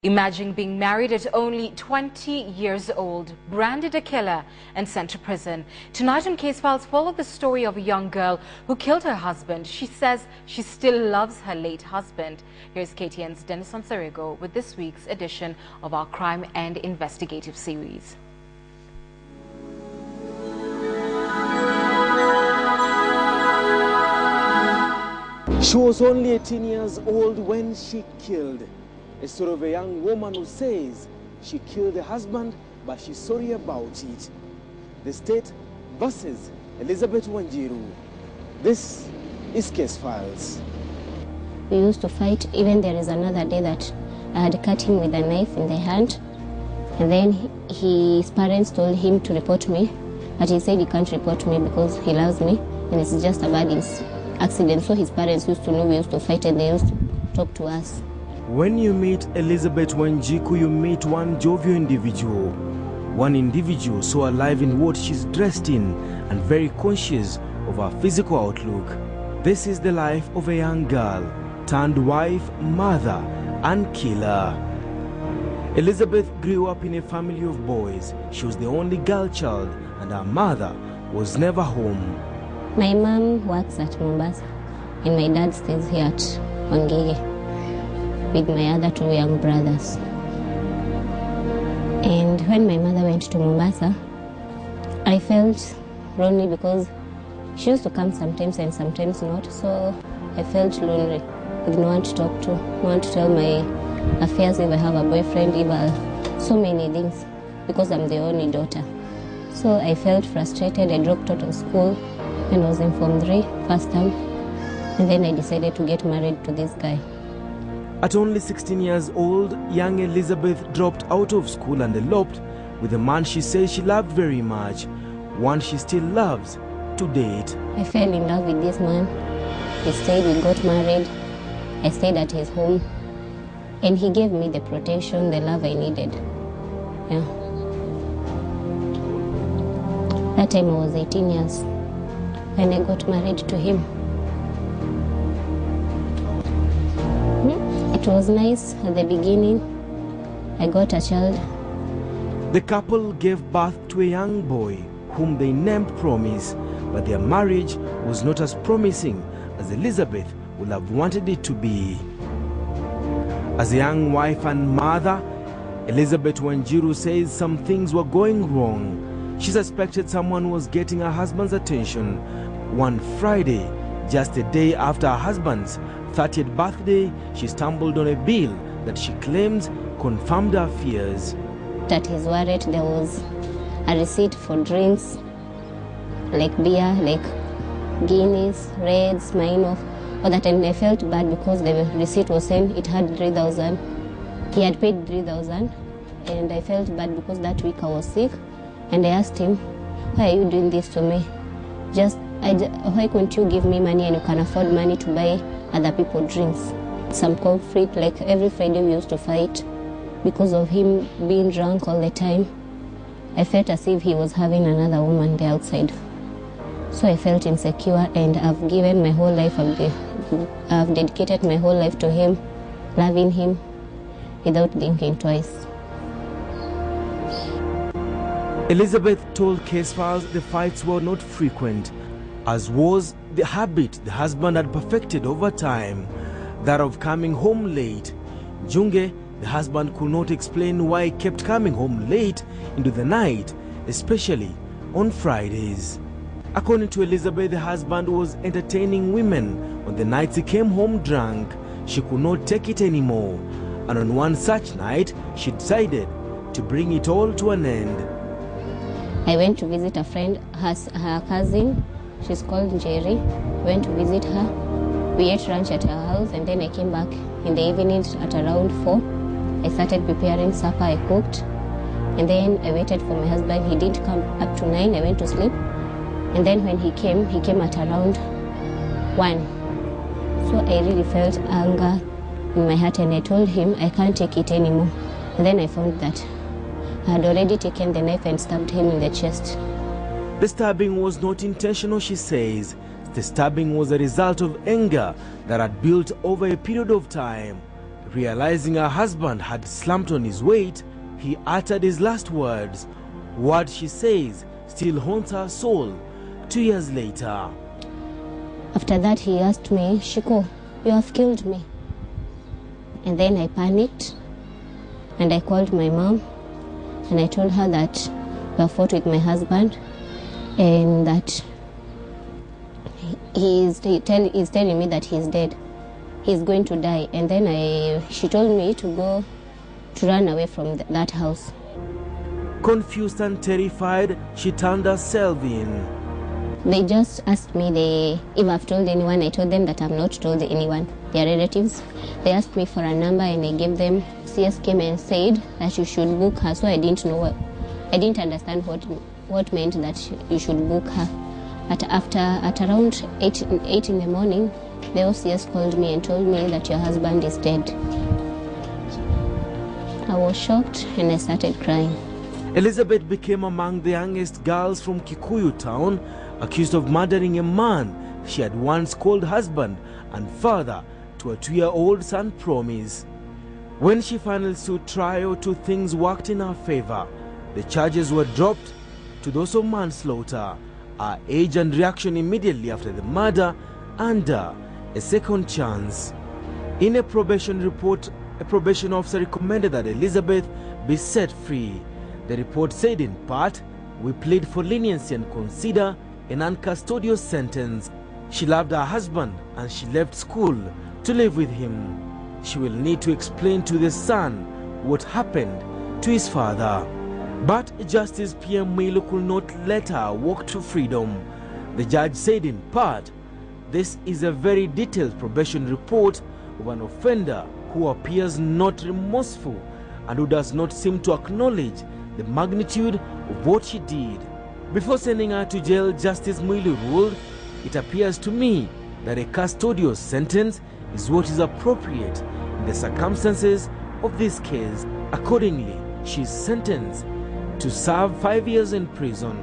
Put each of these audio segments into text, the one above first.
Imagine being married at only 20 years old, branded a killer and sent to prison. Tonight on Casefiles, follow the story of a young girl who killed her husband. She says she still loves her late husband. Here's KTN's Dennis Onsarigo with this week's edition of our crime and investigative series. She was only 18 years old when she killed. A story of a young woman who says she killed her husband, but she's sorry about it. The state versus Elizabeth Wanjiru. This is Casefiles. We used to fight. Even there is another day that I had cut him with a knife in the hand. And then his parents told him to report me. But he said he can't report me because he loves me. And it's just a bad accident. So his parents used to know we used to fight and they used to talk to us. When you meet Elizabeth Wanjiru, you meet one jovial individual. One individual so alive in what she's dressed in and very conscious of her physical outlook. This is the life of a young girl, turned wife, mother, and killer. Elizabeth grew up in a family of boys. She was the only girl child and her mother was never home. My mom works at Mombasa and my dad stays here at Wangige with my other two young brothers. And when my mother went to Mombasa, I felt lonely because she used to come sometimes and sometimes not, so I felt lonely with no one to talk to, no one to tell my affairs, if I have a boyfriend, so many things, because I'm the only daughter. So I felt frustrated. I dropped out of school and was in Form 3 first term, and then I decided to get married to this guy. At only 16 years old, young Elizabeth dropped out of school and eloped with a man she says she loved very much, one she still loves to date. I fell in love with this man. We stayed, we got married. I stayed at his home, and he gave me the protection, the love I needed. Yeah. That time I was 18 years when I got married to him. It was nice at the beginning. I got a child. The couple gave birth to a young boy whom they named Promise, but their marriage was not as promising as Elizabeth would have wanted it to be. As a young wife and mother, Elizabeth Wanjiru says some things were going wrong. She suspected someone was getting her husband's attention. One Friday, just a day after her husband's 30th birthday, she stumbled on a bill that she claims confirmed her fears. At his wallet, there was a receipt for drinks, like beer, like Guinness, Reds, Smirnoff, all that, and I felt bad because the receipt was saying it had 3,000. He had paid 3,000, and I felt bad because that week I was sick, and I asked him, why are you doing this to me? Why couldn't you give me money and you can afford money to buy other people drinks? Some conflict, like every Friday we used to fight because of him being drunk all the time. I felt as if he was having another woman there outside. So I felt insecure, and I've given my whole life, I've dedicated my whole life to him, loving him without thinking twice. Elizabeth told Casefiles the fights were not frequent, as was the habit the husband had perfected over time, that of coming home late. Junge, the husband, could not explain why he kept coming home late into the night, especially on Fridays. According to Elizabeth, the husband was entertaining women on the nights he came home drunk. She could not take it anymore, and on one such night, she decided to bring it all to an end. I went to visit a friend, her cousin. She's called Jerry. Went to visit her. We ate lunch at her house, and then I came back in the evening at around 4. I started preparing supper. I cooked, and then I waited for my husband. He didn't come up to 9. I went to sleep, and then when he came at around 1. So I really felt anger in my heart, and I told him I can't take it anymore. And then I found that I had already taken the knife and stabbed him in the chest. The stabbing was not intentional, she says. The stabbing was a result of anger that had built over a period of time. Realizing her husband had slumped on his weight, he uttered his last words. What she says still haunts her soul 2 years later. After that, he asked me, "Shiko, you have killed me." And then I panicked and I called my mom and I told her that I fought with my husband and that he's telling me that he's dead. He's going to die. And then she told me to run away from that house. Confused and terrified, she turned herself in. They just asked me if I've told anyone. I told them that I've not told anyone. Their relatives. They asked me for a number and I gave them. CS came and said that you should book her. So I didn't know I didn't understand what meant that you should book her. But at around 8 in the morning, the OCS called me and told me that your husband is dead. I was shocked and I started crying. Elizabeth became among the youngest girls from Kikuyu town accused of murdering a man she had once called husband and father to a 2-year-old son Promise. When she finally stood trial, 2 things worked in her favor. The charges were dropped to those of manslaughter, her age and reaction immediately after the murder, and a second chance. In a probation report, a probation officer recommended that Elizabeth be set free. The report said in part, "We plead for leniency and consider an uncustodial sentence. She loved her husband and she left school to live with him. She will need to explain to the son what happened to his father." But Justice PM Milo could not let her walk to freedom. The judge said in part, "This is a very detailed probation report of an offender who appears not remorseful and who does not seem to acknowledge the magnitude of what she did." Before sending her to jail, Justice Mwilu ruled, "It appears to me that a custodial sentence is what is appropriate in the circumstances of this case." Accordingly, she is sentenced to serve 5 years in prison.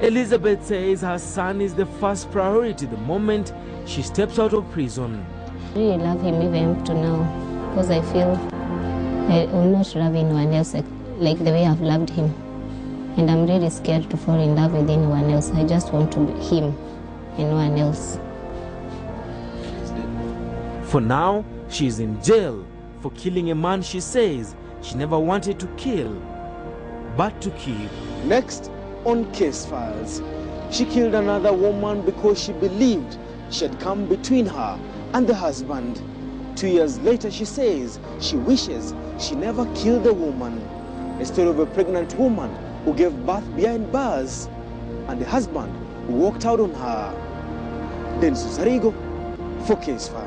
Elizabeth says her son is the first priority the moment she steps out of prison. I really love him even up to now because I feel I will not love anyone else like the way I've loved him. And I'm really scared to fall in love with anyone else. I just want to be him and no one else. For now, she is in jail for killing a man she says she never wanted to kill, but to keep. Next on Casefiles, she killed another woman because she believed she had come between her and the husband. 2 years later, she says she wishes she never killed the woman. A story of a pregnant woman who gave birth behind bars and the husband who walked out on her. Then Susarigo for Casefiles.